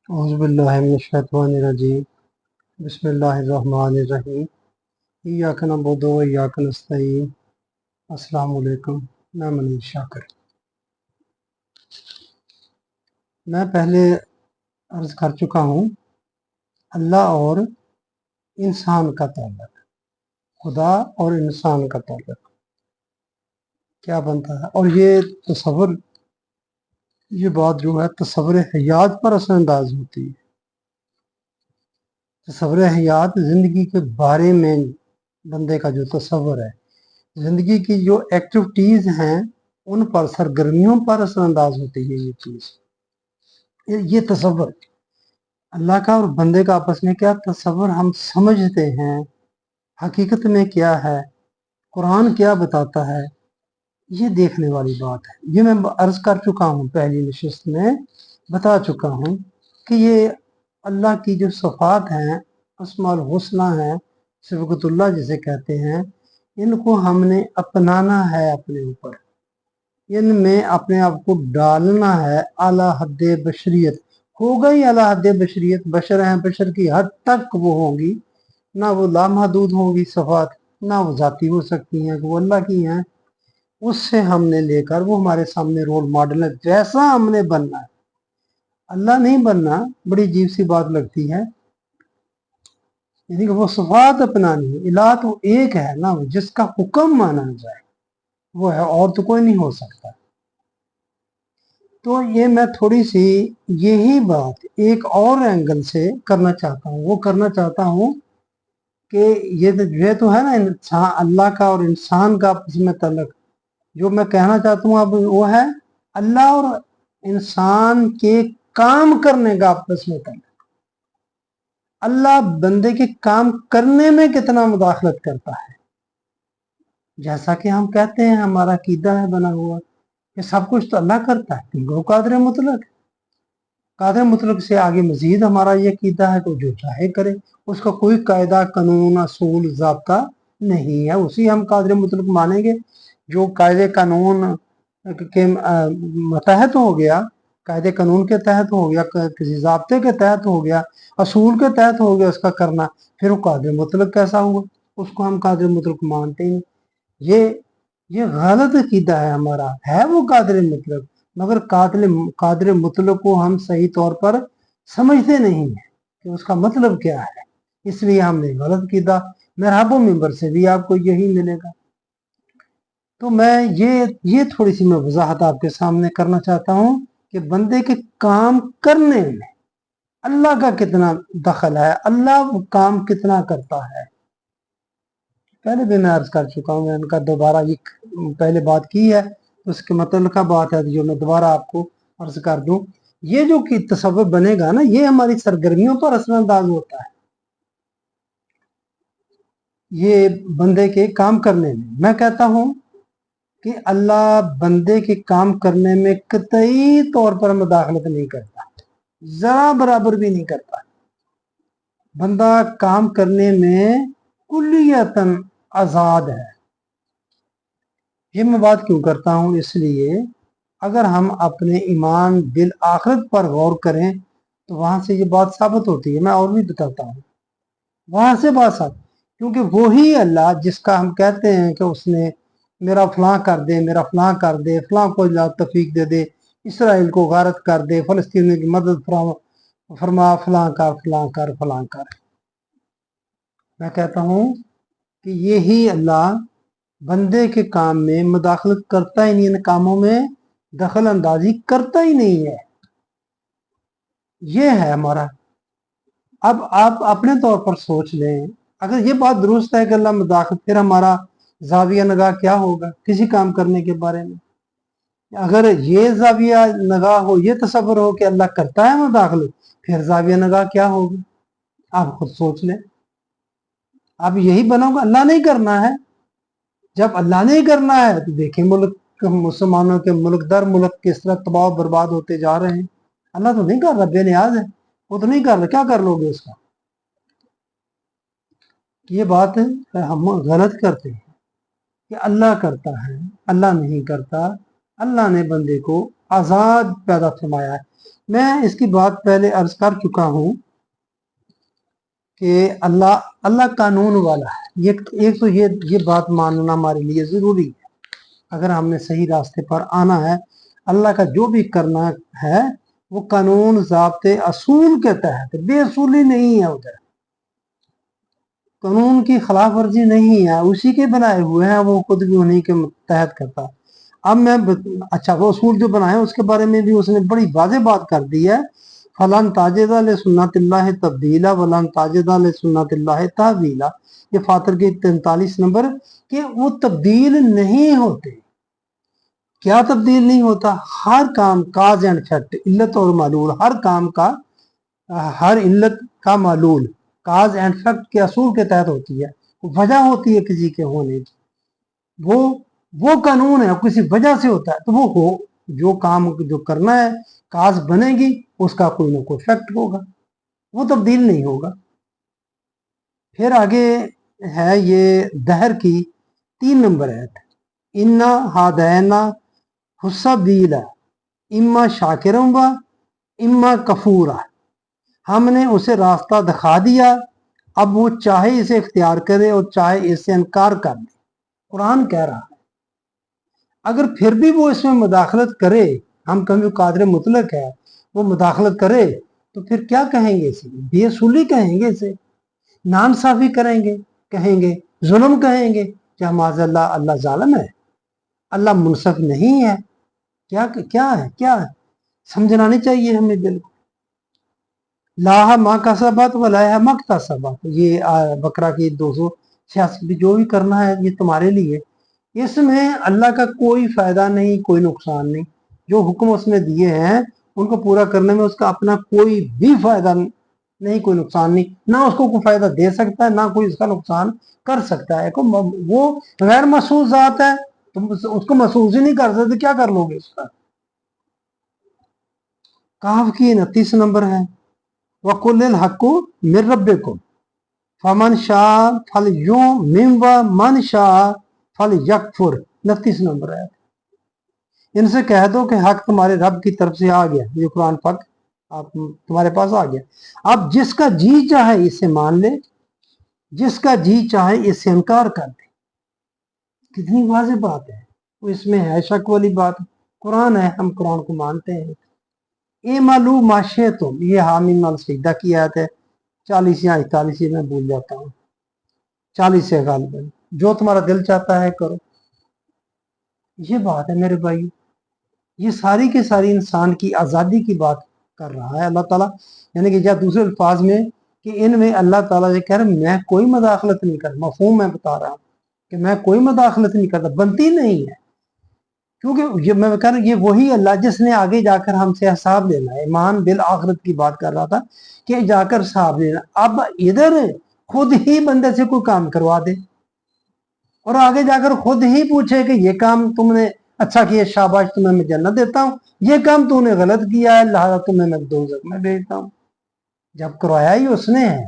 اعوذ باللہ من الشیطان الرجیم بسم اللہ الرحمن الرحیم ایاک نعبد و ایاک نستعین السلام علیکم میں منیر شاکر۔ میں پہلے عرض کر چکا ہوں اللہ اور انسان کا تعلق، خدا اور انسان کا تعلق کیا بنتا ہے، اور یہ تصور، یہ بات جو ہے تصور حیات پر اثر انداز ہوتی ہے۔ تصور حیات زندگی کے بارے میں بندے کا جو تصور ہے، زندگی کی جو ایکٹیویٹیز ہیں ان پر، سرگرمیوں پر اثر انداز ہوتی ہے یہ چیز، یہ تصور اللہ کا اور بندے کا آپس میں کیا تصور ہم سمجھتے ہیں، حقیقت میں کیا ہے، قرآن کیا بتاتا ہے، یہ دیکھنے والی بات ہے۔ یہ میں عرض کر چکا ہوں، پہلی نشست میں بتا چکا ہوں کہ یہ اللہ کی جو صفات ہیں، اسماء الحسنی ہیں، صفات اللہ جسے کہتے ہیں، ان کو ہم نے اپنانا ہے، اپنے اوپر ان میں اپنے آپ کو ڈالنا ہے۔ اعلیٰ حد بشریت ہوگا ہی، اعلیٰ حد بشریت، بشر ہیں، بشر کی حد تک وہ ہوں گی، نہ وہ لامحدود ہوں گی صفات، نہ وہ ذاتی ہو سکتی ہیں کہ وہ اللہ کی ہیں۔ اس سے ہم نے لے کر وہ ہمارے سامنے رول ماڈل ہے، جیسا ہم نے بننا ہے، اللہ نہیں بننا۔ بڑی عجیب سی بات لگتی ہے، یعنی کہ وہ صفات اپنانی ہے۔ الہ تو ایک ہے نا، جس کا حکم مانا جائے وہ ہے، اور تو کوئی نہیں ہو سکتا۔ تو یہ میں تھوڑی سی یہی بات ایک اور اینگل سے کرنا چاہتا ہوں، وہ کرنا چاہتا ہوں کہ یہ تو ہے نا انسان، اللہ کا اور انسان کا آپس میں تعلق۔ جو میں کہنا چاہتا ہوں اب وہ ہے اللہ اور انسان کے کام کرنے کا آپس میں تعلق۔ اللہ بندے کے کام کرنے میں کتنا مداخلت کرتا ہے، جیسا کہ ہم کہتے ہیں، ہمارا عقیدہ ہے بنا ہوا کہ سب کچھ تو اللہ کرتا ہے کیونکہ وہ قادر مطلق ہے۔ قادر مطلق سے آگے مزید ہمارا یہ عقیدہ ہے کہ جو چاہے کرے، اس کا کوئی قاعدہ، قانون، اصول، ضابطہ نہیں ہے، اسی ہم قادر مطلق مانیں گے جو قاعدے قانون کے متحد ہو گیا، قاعدے قانون کے تحت ہو گیا، کسی ضابطے کے تحت ہو گیا، اصول کے تحت ہو گیا اس کا کرنا، پھر وہ قادر مطلق کیسا ہوا؟ اس کو ہم قادر مطلق مانتے ہیں۔ یہ غلط عقیدہ ہے ہمارا، ہے وہ قادر مطلق، مگر قادر مطلق کو ہم صحیح طور پر سمجھتے نہیں ہیں کہ اس کا مطلب کیا ہے، اس لیے ہم نے غلط عقیدہ۔ مرحبا ممبر سے بھی آپ کو یہی ملے گا۔ تو میں یہ تھوڑی سی میں وضاحت آپ کے سامنے کرنا چاہتا ہوں کہ بندے کے کام کرنے میں اللہ کا کتنا دخل ہے، اللہ وہ کام کتنا کرتا ہے۔ پہلے بھی میں عرض کر چکا ہوں، میں ان کا دوبارہ یہ پہلے بات کی ہے، اس کے متعلقہ بات ہے جو میں دوبارہ آپ کو عرض کر دوں۔ یہ جو کہ تصور بنے گا نا، یہ ہماری سرگرمیوں پر اثر انداز ہوتا ہے، یہ بندے کے کام کرنے میں۔ میں کہتا ہوں کہ اللہ بندے کے کام کرنے میں قطعی طور پر مداخلت نہیں کرتا، ذرا برابر بھی نہیں کرتا۔ بندہ کام کرنے میں کلیتاً آزاد ہے۔ یہ میں بات کیوں کرتا ہوں؟ اس لیے اگر ہم اپنے ایمان بالآخرت پر غور کریں تو وہاں سے یہ بات ثابت ہوتی ہے۔ میں اور بھی بتاتا ہوں، وہاں سے بات ثابت، کیونکہ وہی اللہ جس کا ہم کہتے ہیں کہ اس نے میرا فلاں کر دے، میرا فلاں کر دے، فلاں کو اللہ توفیق دے دے، اسرائیل کو غارت کر دے، فلسطینیوں کی مدد فرما، فلاں کر فلاں کر فلاں کر۔ میں کہتا ہوں کہ یہی اللہ بندے کے کام میں مداخلت کرتا ہی نہیں، ان کاموں میں دخل اندازی کرتا ہی نہیں ہے۔ یہ ہے ہمارا۔ اب آپ اپنے طور پر سوچ لیں، اگر یہ بات درست ہے کہ اللہ مداخلت، پھر ہمارا زاویہ نگاہ کیا ہوگا کسی کام کرنے کے بارے میں؟ اگر یہ زاویہ نگاہ ہو، یہ تصور ہو کہ اللہ کرتا ہے مداخلت، پھر زاویہ نگاہ کیا ہوگا؟ آپ خود سوچ لیں۔ اب یہی بناؤ گا اللہ نہیں کرنا ہے۔ جب اللہ نہیں کرنا ہے تو دیکھیں ملک، مسلمانوں کے ملک در ملک کس طرح تباہ و برباد ہوتے جا رہے ہیں۔ اللہ تو نہیں کر رہا، بے نیاز ہے، وہ تو نہیں کر رہا، کیا کر لو گے اس کا؟ یہ بات ہم غلط کرتے ہیں کہ اللہ کرتا ہے، اللہ نہیں کرتا۔ اللہ نے بندے کو آزاد پیدا فرمایا ہے۔ میں اس کی بات پہلے عرض کر چکا ہوں کہ اللہ قانون والا ہے. ایک تو یہ بات ماننا ہمارے لیے ضروری ہے. اگر ہم نے صحیح راستے پر آنا ہے، اللہ کا جو بھی کرنا ہے وہ قانون ضابطے اصول کے تحت، بے اصولی نہیں ہے، ادھر قانون کی خلاف ورزی نہیں ہے، اسی کے بنائے ہوئے ہیں، وہ خود بھی انہیں کے تحت کرتا. اب میں اچھا وہ اصول جو بنائے اس کے بارے میں بھی اس نے بڑی واضح بات کر دی ہے. فلان تاجدہ لسنت اللہ تبدیلا ولن تاجدہ لسنت اللہ تحویلا. یہ فاتر کے 43 نمبر کہ وہ تبدیل نہیں ہوتے. کیا تبدیل نہیں ہوتا؟ ہر کام کاز اینڈ افیکٹ، علت اور معلول، ہر کام کا ہر علت کا معلول کاز اینڈ افیکٹ کے اصول کے تحت ہوتی ہے. وجہ ہوتی ہے کسی کے ہونے کی، وہ قانون ہے، کسی وجہ سے ہوتا ہے تو وہ ہو. جو کام جو کرنا ہے کاز بنے گی، اس کا کوئی نہ کوئی افیکٹ ہوگا، وہ تبدیل نہیں ہوگا. پھر آگے ہے یہ دہر کی 3 نمبر آیت، انا ہادینا حسبیلا اما شاکرم و اما کفورا. ہم نے اسے راستہ دکھا دیا، اب وہ چاہے اسے اختیار کرے اور چاہے اس سے انکار کر دے. قرآن کہہ رہا ہے اگر پھر بھی وہ اس میں مداخلت کرے، ہم کہیں قادر مطلق ہے، وہ مداخلت کرے تو پھر کیا کہیں گے؟ اسے بے اصولی کہیں گے، اسے نانصافی کریں گے، کہیں گے ظلم، کہیں گے کیا معاذ اللہ اللہ ظالم ہے، اللہ منصف نہیں ہے. کیا ہے سمجھنا نہیں چاہیے ہمیں بالکل. لاہ ماں کا سبات و لاہ مکتا سبات، یہ بقرہ کی 286 جو بھی کرنا ہے یہ تمہارے لیے، اس میں اللہ کا کوئی فائدہ نہیں، کوئی نقصان نہیں. جو حکم اس نے دیے ہیں ان کو پورا کرنے میں اس کا اپنا کوئی بھی فائدہ نہیں، کوئی نقصان نہیں، نہ اس کو کوئی فائدہ دے سکتا ہے، نہ کوئی اس کا نقصان کر سکتا ہے. وہ غیر محسوس ذات ہے، تم اس کو محسوس ہی نہیں کر سکتے، کیا کر لو گے اس کا. کہف کی 29 نمبر ہے، وَقُلِ الْحَقُّ مِن رَبِّكُمْ فَمَنْ شَاءَ فَلْيُؤْمِنْ وَمَنْ شَاءَ فَلْيَكْفُرْ. 29 نمبر ہے. ان سے کہہ دو کہ حق تمہارے رب کی طرف سے آ گیا، یہ قرآن پاک آپ تمہارے پاس آ گیا، اب جس کا جی چاہے اسے مان لے، جس کا جی چاہے اس سے انکار کر دے. کتنی واضح بات ہے، وہ اس میں ہے شک والی بات؟ قرآن ہے، ہم قرآن کو مانتے ہیں. اے معلوم معاشے تم، یہ حامیم السجدہ کی آیت ہے، 40 یا 41 میں بھول جاتا ہوں، 40 سے غالباً. جو تمہارا دل چاہتا ہے کرو. یہ بات ہے میرے بھائی، یہ ساری کی ساری انسان کی آزادی کی بات کر رہا ہے اللہ تعالیٰ. یعنی کہ یا دوسرے الفاظ میں کہ ان میں اللہ تعالیٰ یہ کہہ رہا ہے میں کوئی مداخلت نہیں کرتا. مفہوم میں بتا رہا ہوں کہ میں کوئی مداخلت نہیں کرتا، بنتی نہیں ہے. کیونکہ میں کہہ رہا ہوں یہ وہی اللہ جس نے آگے جا کر ہم سے حساب لینا ہے. ایمان بالآخرت کی بات کر رہا تھا کہ جا کر حساب لینا. اب ادھر خود ہی بندے سے کوئی کام کروا دے اور آگے جا کر خود ہی پوچھے کہ یہ کام تم نے اچھا کیا، شاباش تمہیں میں جنت دیتا ہوں، یہ کام تو نے غلط کیا ہے لہذا تمہیں میں دوزخ میں بھیجتا ہوں. جب کروایا ہی اس نے ہے،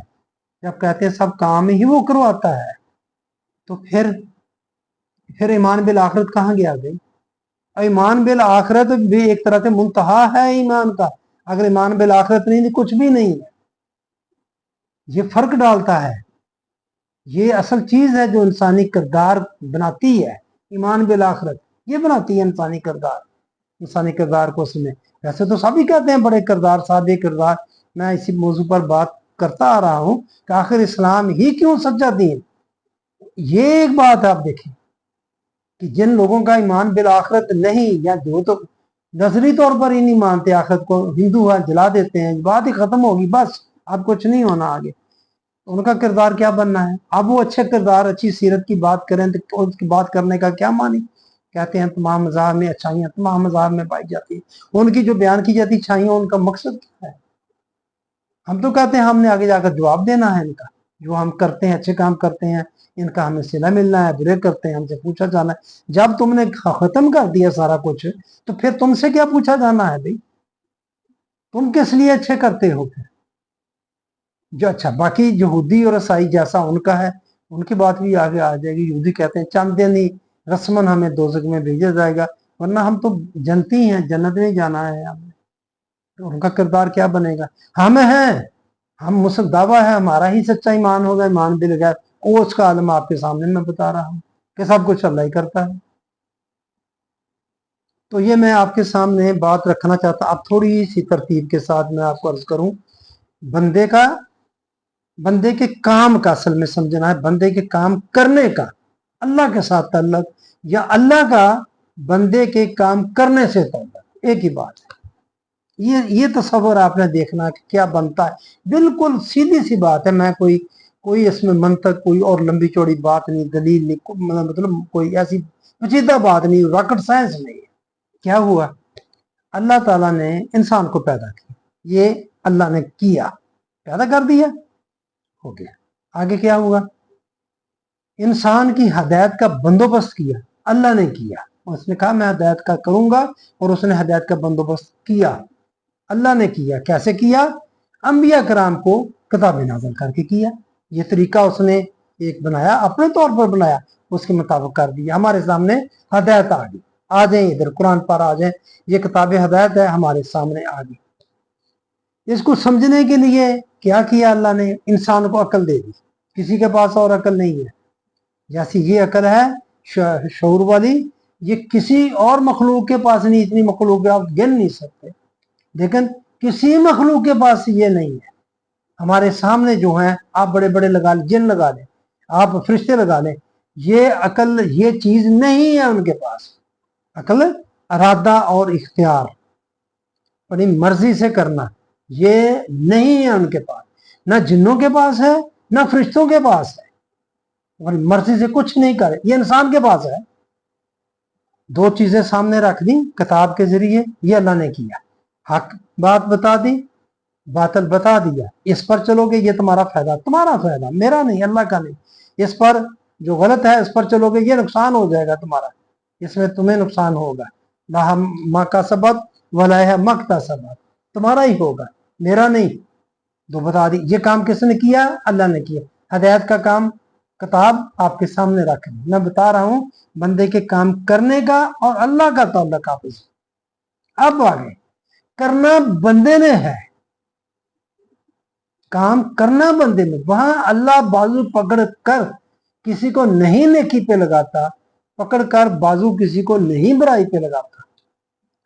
جب کہتے ہیں سب کام ہی وہ کرواتا ہے، تو پھر ایمان بالآخرت کہاں گیا بھائی؟ ایمان بالآخرت بھی ایک طرح سے منتہا ہے ایمان کا. اگر ایمان بالآخرت نہیں تو کچھ بھی نہیں ہے. یہ فرق ڈالتا ہے، یہ اصل چیز ہے جو انسانی کردار بناتی ہے. ایمان بالآخرت یہ بناتی ہے انسانی کردار کو. اس میں ویسے تو سبھی کہتے ہیں بڑے کردار، سادے کردار. میں اسی موضوع پر بات کرتا آ رہا ہوں کہ آخر اسلام ہی کیوں سچا دین. یہ ایک بات آپ دیکھیں کہ جن لوگوں کا ایمان بالآخرت نہیں، یا جو تو نظری طور پر ہی نہیں مانتے آخرت کو، ہندو جلا دیتے ہیں، بات ہی ختم ہوگی، بس اب کچھ نہیں ہونا آگے. ان کا کردار کیا بننا ہے؟ اب وہ اچھے کردار، اچھی سیرت کی بات کریں تو اس کی بات کرنے کا کیا معنی؟ کہتے ہیں تمام مذاہب میں اچھائیاں تمام مذاہب میں پائی جاتی ہیں. ان کی جو بیان کی جاتی اچھائیاں، ان کا مقصد کیا ہے؟ ہم تو کہتے ہیں ہم نے آگے جا کر جواب دینا ہے ان کا. جو ہم کرتے ہیں اچھے کام کرتے ہیں، ان کا ہمیں صلہ ملنا ہے، برے کرتے ہیں ہم سے پوچھا جانا ہے. جب تم نے ختم کر دیا سارا کچھ تو پھر تم سے کیا پوچھا جانا ہے بھائی؟ تم کس لیے اچھے کرتے ہو پھر؟ جو اچھا باقی یہودی اور عیسائی جیسا ان کا ہے، ان کی بات بھی آگے آ جائے گی. یہودی کہتے ہیں چند دن ہی رسمن ہمیں دوزخ میں بھیجا جائے گا، ورنہ ہم تو جنتی ہیں، جنت میں جانا ہے ہمیں. تو उनका किरदार क्या बनेगा? हम हैं, हम मुझसे दावा है हमारा ही सच्चा ईमान होगा, ईमान बिल गैर, वो उसका आलम आपके सामने मैं बता रहा हूँ कि सब कुछ अल्लाह ही करता है। तो ये मैं आपके सामने बात रखना चाहता। अब थोड़ी सी तरतीब के साथ मैं आपको अर्ज करूं, बंदे के काम का असल में समझना है, बंदे के काम करने का अल्लाह के साथ ताल्लुक, या अल्लाह का बंदे के काम करने से ताल्लुक, एक ही बात है। ये तस्वर आपने देखना कि क्या बनता है, बिल्कुल सीधी सी बात है। मैं कोई इसमें मंतक कोई और लंबी चौड़ी बात नहीं, दलील नहीं, मतलब कोई ऐसी पेचीदा बात नहीं, रॉकेट साइंस नहीं है। क्या हुआ? अल्लाह ताला ने इंसान को पैदा किया, ये अल्लाह ने किया, पैदा कर दिया, हो गया। आगे क्या हुआ? इंसान की हदायत का बंदोबस्त किया, अल्लाह ने किया। उसने कहा मैं हदायत का करूंगा, और उसने हदायत का बंदोबस्त किया, अल्लाह ने किया। कैसे किया? अंबिया कराम को किताबें नाज़िल करके किया। ये तरीका उसने एक बनाया, अपने तौर पर बनाया, उसके मुताबिक कर दिया। हमारे सामने हदायत आ गई, आ जाए इधर कुरान पर आ जाए, ये किताब हदायत है, हमारे सामने आ गई। इसको समझने के लिए क्या किया अल्लाह ने? इंसान को अकल दे दी। किसी के पास और अकल नहीं है, जैसी ये अकल है शऊर वाली, ये किसी और मखलूक के पास नहीं। इतनी मखलूक आप गिन नहीं सकते, लेकिन किसी मखलूक के पास ये नहीं है। हमारे सामने जो है, आप बड़े बड़े लगा लें, जिन लगा लें, आप फरिश्ते लगा लें, ये अकल, ये चीज नहीं है उनके पास। अकल, इरादा और इख्तियार, अपनी मर्जी से करना, ये नहीं है उनके पास। ना जिन्नों के पास है, ना फरिश्तों के पास है, और मर्जी से कुछ नहीं करे, ये इंसान के पास है। दो चीजें सामने रख दी किताब के जरिए, ये अल्लाह ने किया। हक बात बता दी, बातिल बता दिया। इस पर चलोगे ये तुम्हारा फायदा, तुम्हारा फायदा, मेरा नहीं, अल्लाह का नहीं। इस पर जो गलत है, इस पर चलोगे ये नुकसान हो जाएगा तुम्हारा, इसमें तुम्हें नुकसान होगा। लाहा मा का सबब वला मकता सबब, तुम्हारा ही होगा, मेरा नहीं। तो बता दी, ये काम किसने किया? अल्लाह ने किया। हदायत का काम किताब आपके सामने रख दी। मैं बता रहा हूं बंदे के काम करने का और अल्लाह का ताल्लुक आपस। अब आगे करना बंदे ने है, काम करना बंदे में। वहां अल्लाह बाजू पकड़ कर किसी को नहीं नेकी पे लगाता, पकड़ कर बाजू किसी को नहीं बुराई पे लगाता।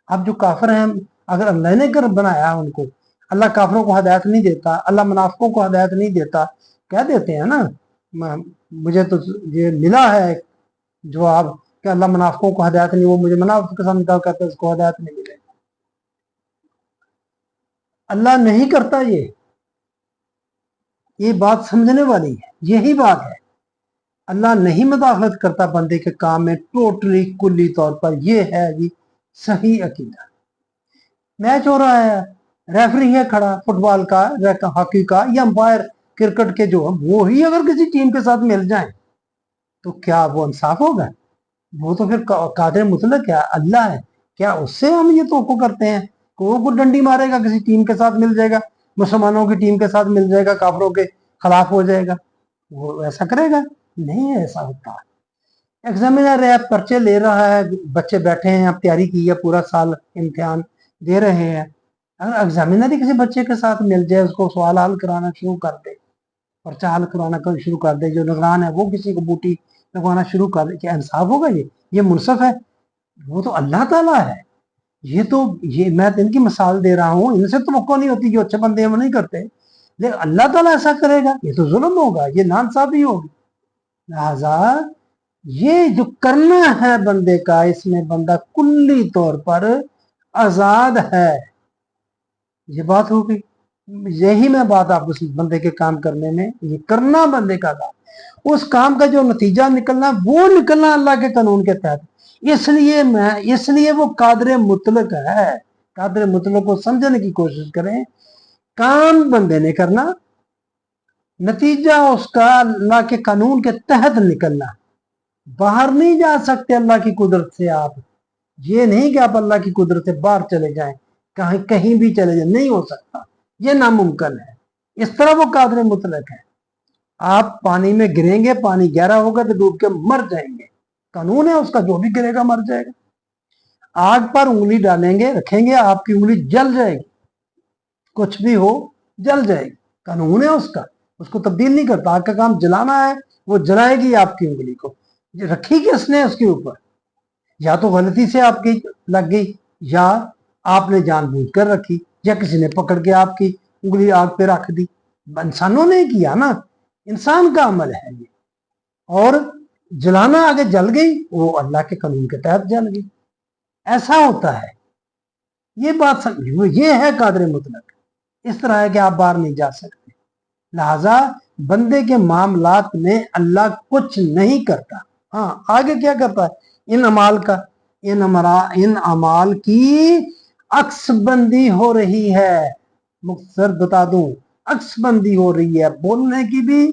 अब जो काफिर हैं, अगर अल्लाह ने कर बनाया उनको, अल्लाह काफिरों को हदायत नहीं देता, अल्लाह मुनाफिकों को हदायत नहीं देता। कह देते हैं ना, मुझे तो ये मिला है जवाब कि अल्लाह मुनाफिकों को हदायत नहीं, वो मुझे मुनाफिक के साथ निकाल करते उसको हदायत नहीं मिलेगी। अल्लाह नहीं करता ये बात समझने वाली है, यही बात है। अल्लाह नहीं मुदाखलत करता बंदे के काम में, टोटली कुल्ली तौर पर। यह है जी सही अकीदा। मैच हो रहा है, रेफरी है खड़ा फुटबॉल का, हॉकी का, या अंपायर क्रिकेट के जो, वो ही अगर किसी टीम के साथ मिल जाए तो क्या वो इंसाफ होगा? वो तो फिर कादिर मुतलक क्या अल्लाह है, क्या उससे हम ये तोको करते हैं कि वो डंडी मारेगा, किसी टीम के साथ मिल जाएगा, मुसलमानों की टीम के साथ मिल जाएगा, काफरों के खिलाफ हो जाएगा? वो ऐसा करेगा? नहीं ऐसा होता। एग्जामिनर है, पर्चे ले रहा है, बच्चे बैठे हैं, अब तैयारी की है, पूरा साल इम्तिहान दे रहे हैं। अगर एग्जामिनर ही किसी बच्चे के साथ मिल जाए, उसको सवाल हल कराना शुरू कर दे, पर्चा हल कराना शुरू कर दे, जो निगरान है वो किसी को बूटी लगवाना शुरू कर दे, क्या इंसाफ होगा? ये मुनसफ है? वो तो अल्लाह ताला है। ये मैं इनकी मिसाल दे रहा हूँ, इनसे तो मौका नहीं होती, जो अच्छे बंदे हैं वो नहीं करते, लेकिन अल्लाह ताला ऐसा करेगा, ये तो जुल्म होगा, ये नाइंसाफी होगी। लिहाजा ये जो करना है बंदे का, इसमें बंदा कुल्ली तौर पर आजाद है। ये बात हो गई। यही मैं बात आपको, बंदे के काम करने में, ये करना बंदे का काम, उस काम का जो नतीजा निकलना, वो निकलना अल्लाह के कानून के तहत। इसलिए वो कादर मुतलक है। कादर मुतलक को समझने की कोशिश करें। काम बंदे ने करना, नतीजा उसका अल्लाह के कानून के तहत निकलना। बाहर नहीं जा सकते अल्लाह की कुदरत से आप। ये नहीं कि आप अल्लाह की कुदरत से बाहर चले जाएं, कहीं भी चले जाएं, नहीं हो सकता, ये नामुमकिन है। इस तरह वो कादर मुतलक है। आप पानी में गिरेंगे, पानी गहरा होगा तो डूब के मर जाएंगे, कानून है उसका, जो भी गिरेगा मर जाएगा। आग पर उंगली डालेंगे, रखेंगे, आपकी उंगली जल जाएगी, कुछ भी हो जल जाएगी, कानून है उसका, उसको तब्दील नहीं करता। आग का काम जलाना है, वो जलाएगी आपकी उंगली को। रखी किसने उसके ऊपर? या तो गलती से आपकी लग गई, या आपने जानबूझकर रखी, या किसी ने पकड़ के आपकी उंगली आग पे रख दी। इंसानों ने किया ना, इंसान का अमल है ये। और जलाना आगे जल गई, वो अल्लाह के कानून के तहत जल गई। ऐसा होता है, ये बात समझो, ये है कादर मुतलक। इस तरह है कि आप बाहर नहीं जा सकते। लिहाजा बंदे के मामलात में अल्लाह कुछ नहीं करता। हाँ, आगे क्या करता है? इन अमाल का, इन अमाल की अक्सबंदी हो रही है। मुख्तसर बता दूं, अक्सबंदी हो रही है, बोलने की भी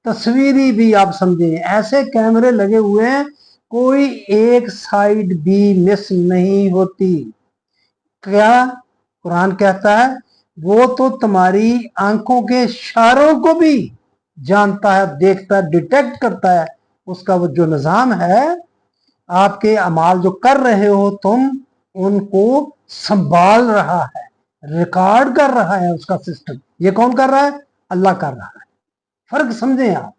तस्वीरी भी। आप समझें, ऐसे कैमरे लगे हुए हैं, कोई एक साइड भी मिस नहीं होती। क्या कुरान कहता है? वो तो तुम्हारी आंखों के इशारों को भी जानता है, देखता है, डिटेक्ट करता है। उसका वो जो निजाम है, आपके अमाल जो कर रहे हो तुम, उनको संभाल रहा है, रिकॉर्ड कर रहा है उसका सिस्टम। ये कौन कर रहा है? अल्लाह कर रहा है। फर्क समझें आप।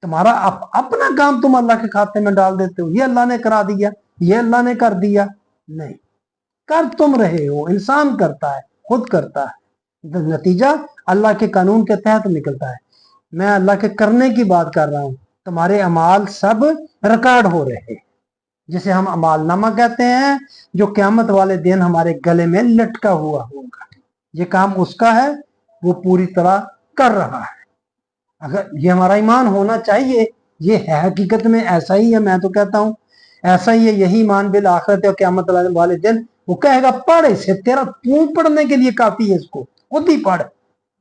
तुम्हारा अपना काम तुम अल्लाह के खाते में डाल देते हो, ये अल्लाह ने करा दिया, ये अल्लाह ने कर दिया। नहीं, कर तुम रहे हो, इंसान करता है, खुद करता है। नतीजा अल्लाह के कानून के तहत निकलता है। मैं अल्लाह के करने की बात कर रहा हूं। तुम्हारे अमाल सब रिकॉर्ड हो रहे हैं, जिसे हम अमालनामा कहते हैं, जो क़यामत वाले दिन हमारे गले में लटका हुआ होगा। ये काम उसका है, वो पूरी तरह कर रहा है। अगर ये हमारा ईमान होना चाहिए, ये है हकीकत में ऐसा ही है। मैं तो कहता हूं ऐसा ही है, यही ईमान बिल आखिरत और क़यामत वाले दिन। वो कहेगा पढ़ इसे, तेरा तू पढ़ने के लिए काफी है, इसको खुद ही पढ़,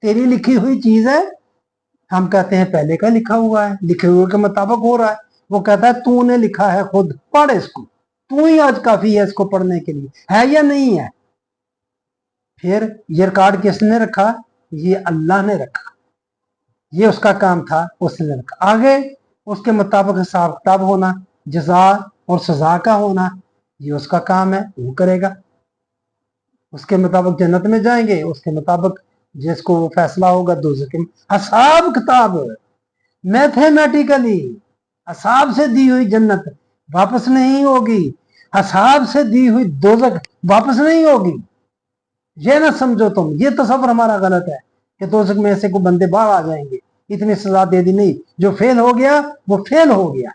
तेरी लिखी हुई चीज है। हम कहते हैं पहले का लिखा हुआ है, लिखे हुए के मुताबिक हो रहा है। वो कहता है तूने लिखा है, खुद पढ़ इसको, तू ही आज काफी है इसको पढ़ने के लिए, है या नहीं है? फिर ये रिकॉर्ड किसने रखा? ये अल्लाह ने रखा। ये उसका काम था, उसने रखा। आगे उसके मुताबिक हिसाब किताब होना, जजा और सजा का होना, ये उसका काम है, वो करेगा। उसके मुताबिक जन्नत में जाएंगे, उसके मुताबिक जिसको वो फैसला होगा दोज़ख में। हिसाब किताब मैथमेटिकली, हिसाब से दी हुई जन्नत वापस नहीं होगी, हिसाब से दी हुई दोज़ख वापस नहीं होगी। ये ना समझो तुम, ये तसव्वुर हमारा गलत है कि दोज़ख में ऐसे को बंदे बाहर आ जाएंगे, इतनी सजा दे दी। नहीं, जो फेल हो गया वो फेल हो गया,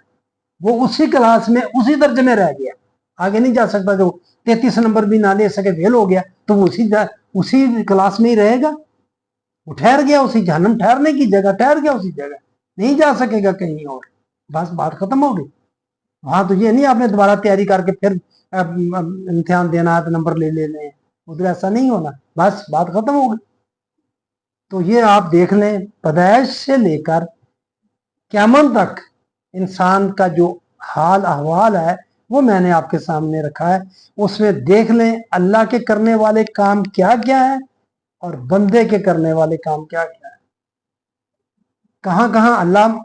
वो उसी क्लास में उसी दर्जे में रह गया, आगे नहीं जा सकता। जो 33 नंबर भी ना ले सके, फेल हो गया, तो वो उसी क्लास में ही रहेगा। वो ठहर गया उसी जहन्नम, ठहरने की जगह ठहर गया उसी जगह, नहीं जा सकेगा कहीं और। बस बात खत्म हो गई। वहां तो ये नहीं आपने दोबारा तैयारी करके फिर इम्तिहान देना है तो नंबर ले लेने, उधर ऐसा नहीं होना, बस बात खत्म हो गई। तो ये आप देख लें, पैदाइश से लेकर क़यामत तक इंसान का जो हाल अहवाल है वो मैंने आपके सामने रखा है। उसमें देख लें अल्लाह के करने वाले काम क्या क्या है और बंदे के करने वाले काम क्या क्या है। कहां कहां अल्लाह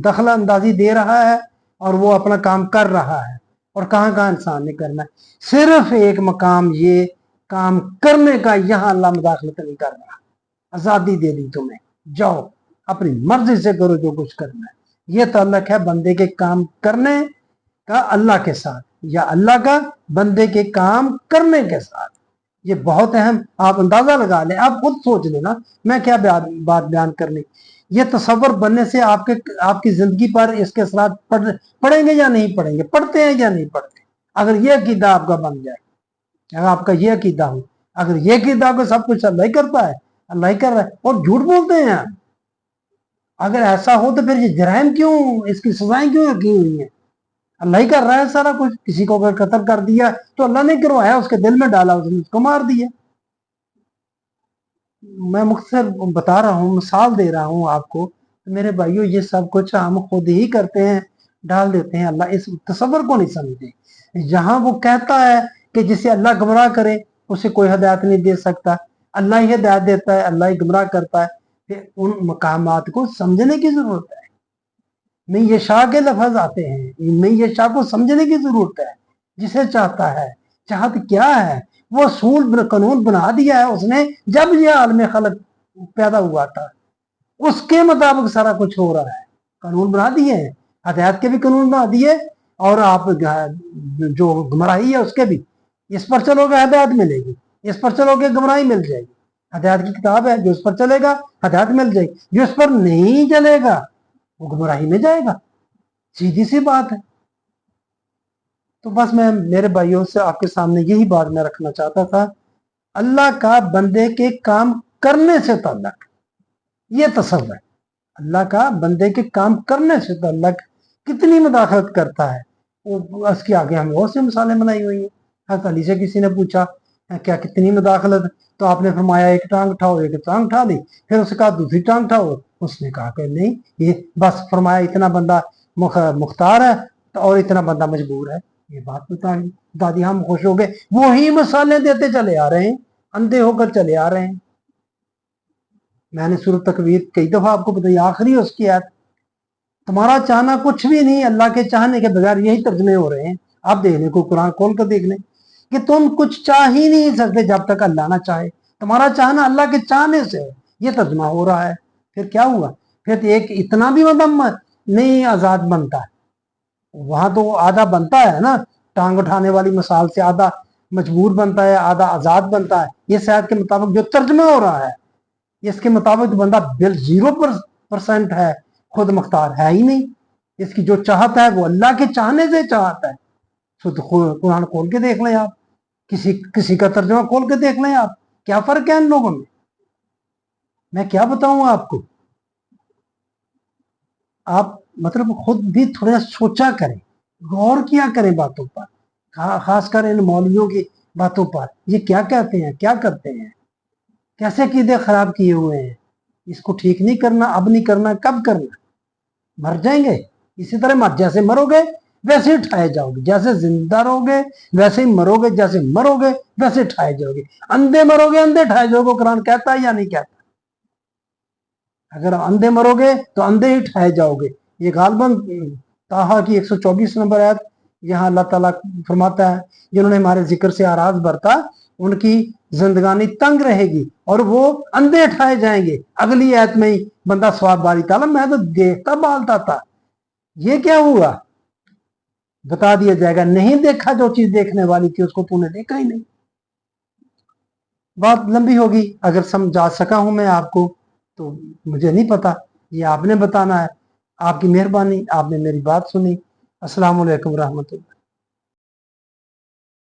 दखल अंदाजी दे रहा है और वो अपना काम कर रहा है, और कहां कहां इंसान ने करना है। सिर्फ एक मकाम ये काम करने का, यहां अल्लाह मुदाखलत नहीं कर रहा, आजादी दे दी तुम्हें, जाओ अपनी मर्जी से करो जो कुछ करना है। ये ताल्लुक है बंदे के काम करने का अल्लाह के साथ, या अल्लाह का बंदे के काम करने के साथ। ये बहुत अहम, आप अंदाजा लगा लें, आप खुद सोच लेना मैं क्या बात बयान करनी। ये तसव्वुर बनने से आपकी जिंदगी पर इसके असरात पड़ेंगे या नहीं पड़ेंगे, पड़ते हैं या नहीं पड़ते। अगर ये अकीदा आपका बन जाए, अगर आपका ये अकीदा हो, अगर ये अकीदा हो सब कुछ अल्लाह ही करता है, अल्लाह ही कर रहा है, और झूठ बोलते हैं, अगर ऐसा हो तो फिर ये जराइम क्यों, इसकी सजाएं क्यों की हुई हैं? अल्लाह ही कर रहा है सारा कुछ। किसी को अगर कत्ल कर दिया तो अल्लाह ने करवाया, उसके दिल में डाला, उसने उसको मार दिया। मैं मुख्तसर बता रहा हूँ, मिसाल दे रहा हूँ आपको। तो मेरे भाइयों, ये सब कुछ हम खुद ही करते हैं, डाल देते हैं। अल्लाह इस तसव्वुर को नहीं समझते। जहां वो कहता है कि जिसे अल्लाह गुमराह करे उसे कोई हिदायत नहीं दे सकता, अल्लाह ही हिदायत देता है, अल्लाह ही गुमराह करता है, फिर उन मकामात को समझने की जरूरत है। मैं ये शाह के लफ्ज आते हैं, मैं ये शाह को समझने की जरूरत है। जिसे चाहता है, चाहत क्या है, वो असूल कानून बना दिया है उसने जब ये आलम खलक पैदा हुआ था, उसके मुताबिक सारा कुछ हो रहा है। कानून बना दिए हैं, हदायत के भी कानून बना दिए, और आप जो गुमराही है उसके भी। इस पर चलोगे हदायत मिलेगी, इस पर चलोगे गुमराही मिल जाएगी। हदायत की किताब है, जो इस पर चलेगा हदायत मिल जाएगी, जो इस पर नहीं चलेगा वो गुमराही में जाएगा। सीधी सी बात है। तो बस मैं मेरे भाइयों से आपके सामने यही बात मैं रखना चाहता था, अल्लाह का बंदे के काम करने से ताल्लुक, ये तसव्वुर है। अल्लाह का बंदे के काम करने से ताल्लुक, कितनी मदाखलत करता है वो, उसके आगे हम बहुत सी मिसालें बनाई हुई हैं। हज़रत अली से किसी ने पूछा क्या कितनी मदाखलत, तो आपने फरमाया एक टांग उठाओ, एक टांग उठा ली, फिर उसने कहा दूसरी टांग उठाओ, उसने कहा कि नहीं, ये बस फरमाया इतना बंदा मुख्तार है और इतना बंदा मजबूर है। ये बात बता दी, दादी हम खुश हो गए। वही मसाले देते चले आ रहे हैं, अंधे होकर चले आ रहे हैं। मैंने सूरत तकवीर कई दफा आपको बताई, आखिरी उसकी आयत, तुम्हारा चाहना कुछ भी नहीं, अल्लाह के चाहने के बगैर, यही तर्जमे हो रहे हैं। आप देखने को कुरान खोल कर देख लें कि तुम कुछ चाह ही नहीं सकते जब तक अल्लाह ना चाहे। तुम्हारा चाहना अल्लाह के चाहने से है, ये तर्जमा हो रहा है। फिर क्या हुआ, फिर एक इतना भी मतलब नहीं आजाद बनता है, वहां तो आधा बनता है ना, टांग उठाने वाली मिसाल से आधा मजबूर बनता है, आधा आजाद बनता है। ये शायद के मुताबिक जो तर्जमा हो रहा है, इसके मुताबिक बंदा बिल 0% है, खुद मुख्तार है ही नहीं। इसकी जो चाहता है वो अल्लाह के चाहने से चाहता है। तो कुरान खोल के देख लें आप, किसी का तर्जुमा खोल के देख लें आप, क्या फर्क है इन लोगों में। मैं क्या बताऊं आपको, आप मतलब खुद भी थोड़ा सोचा करें, गौर किया करें बातों पर, खासकर इन मौलवियों की बातों पर। ये क्या कहते हैं, क्या करते हैं, कैसे कीदे खराब किए हुए हैं। इसको ठीक नहीं करना, अब नहीं करना, कब करना। मर जाएंगे इसी तरह, मर जैसे मरोगे वैसे ही ठाए जाओगे, जैसे जिंदा रहोगे वैसे ही मरोगे, जैसे मरोगे वैसे ठाए जाओगे। अंधे मरोगे अंधे ठाए जाओगे, कुरान कहता है या नहीं कहता। अगर अंधे मरोगे तो अंधे ही ठाए जाओगे। ये गालबन ताहा की 124 नंबर आयत, यहाँ अल्लाह ताला फरमाता है जिन्होंने हमारे जिक्र से आराज बरता उनकी जिंदगानी तंग रहेगी और वो अंधे ठाए जाएंगे। अगली आयत में ही बंदा स्वाब बारी ताला, मैं तो देखता बालता था, ये क्या हुआ, बता दिया जाएगा नहीं देखा, जो चीज देखने वाली थी उसको तूने देखा ही नहीं। बात लंबी होगी, अगर समझा सका हूं मैं आपको तो मुझे नहीं पता, ये आपने बताना है। आपकी मेहरबानी, आपने मेरी बात सुनी। अस्सलाम वालेकुम रहमतुल्लाह।